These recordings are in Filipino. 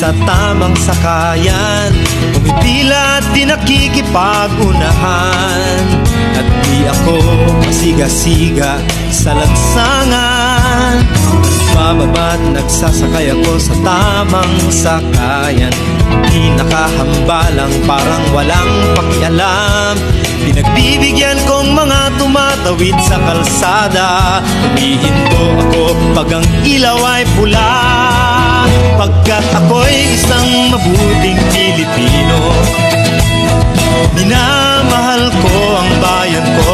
sa tamang sakayan, pumipila at di nakikipag-unahan. At di ako pasiga-siga sa lansangan, bababa't nagsasakay ako sa tamang sakayan. Di nakahambalang parang walang pakialam, pinagbibigyan kong mga tumatawid sa kalsada. Humihinto ako pag ang ilaw ay pula, pagkat ako'y isang mabuting Pilipino. Minamahal ko ang bayan ko,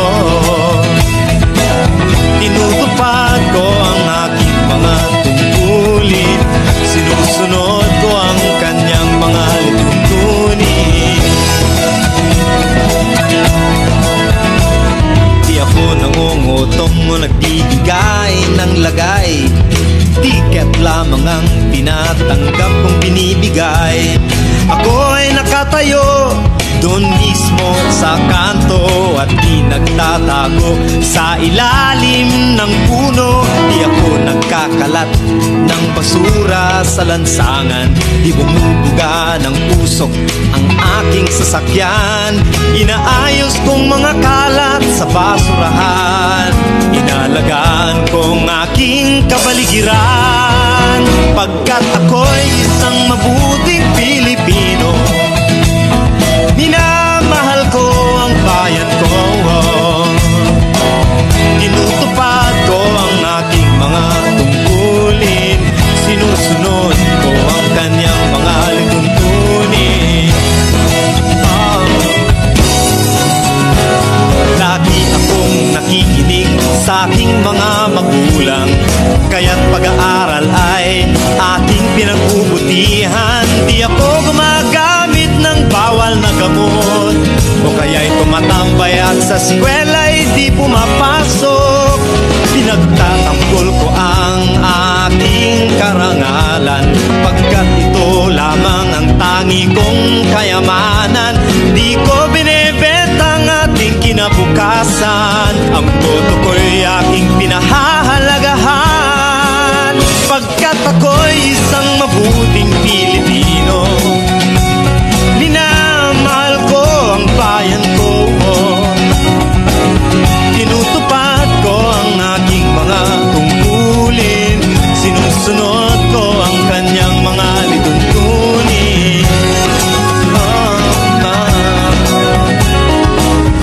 tinutupad ko ang aking mga tungkulin, sinusunod ko ang kanyang mga lituntunin. Di ako nangungutong o nagbibigay ng lagay, tiket lamang ang tinatanggap kong binibigay. Ako ay nakatayo doon mismo sa kanto at di nagtatago sa ilalim ng puno. Di ako nagkakalat ng basura sa lansangan, di bumubuga ng usok ang aking sasakyan. Inaayos kong mga kalat sa basurahan, inalagaan kong aking kabaligiran, pagkat ako'y isang mabuting Pilipino. Minamahal ko ang bayan ko, tinutupad ko ang aking mga tungkulin, sinusunod ko ang kanyang mga lituntunin. Lagi akong nakikinig sa aking mga magulang, kaya't pag-aaral ay aking pinagbubutihan. Di ako gumagamit ng bawal na gamot, o kaya'y tumatambay at sa eskwela'y di pumapasok. Pinagtatanggol ko ang aking karangalan, pagkat ito lamang ang tangi kong kayamanan. Di ko binebenta ang ating kinabukasan, ang boto ko'y aking pinahahalagahan, pagkat ako'y isang mabuting Pilipino. Minamahal ko ang bayan ko, tinutupad ko ang aking mga tungkulin, sinusunod ko ang kanyang mga lituntunin.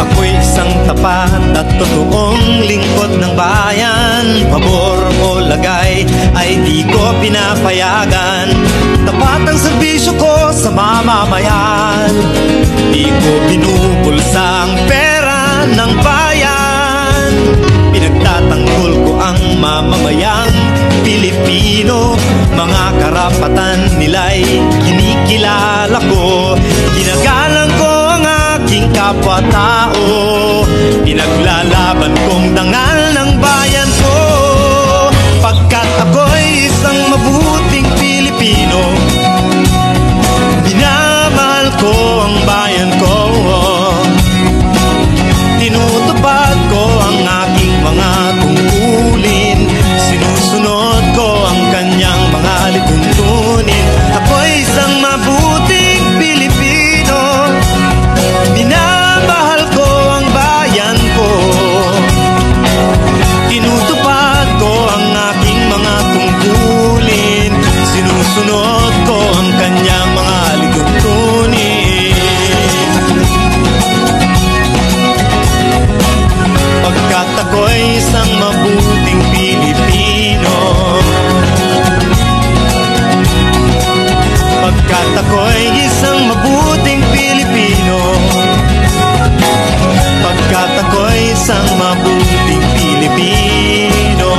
Ako'y isang tapat at totoong lingkod ng bayan, pabor o lagay ay di ko pinapayagan. Tapat ang serbisyo ko sa mamamayan, di ko binubulsa ang pera ng bayan. Pinagtatanggol ko ang mamamayang Pilipino, mga karapatan nila'y kinikilala ko. Ginagalang ko ang aking kapwa-tao, pinaglalaban kong dangal ng bayan ko, pagkat ako'y isang mabuting Pilipino. Minamahal ko ang bayan ko, tinutupad ko ang aking mga tungkulin, sinusunod ko ang kanyang mga lituntunin. Ako'y isang mabuting Pilipino, minamahal ko ang bayan ko, tinutupad ko ang aking mga tungkulin, sinusunod ko ang kanyang mga lituntunin. Pagkat ako'y isang mabuting Pilipino, pagkat ako'y isang mabuting Pilipino, pagkat ako'y isang mabuting Pilipino.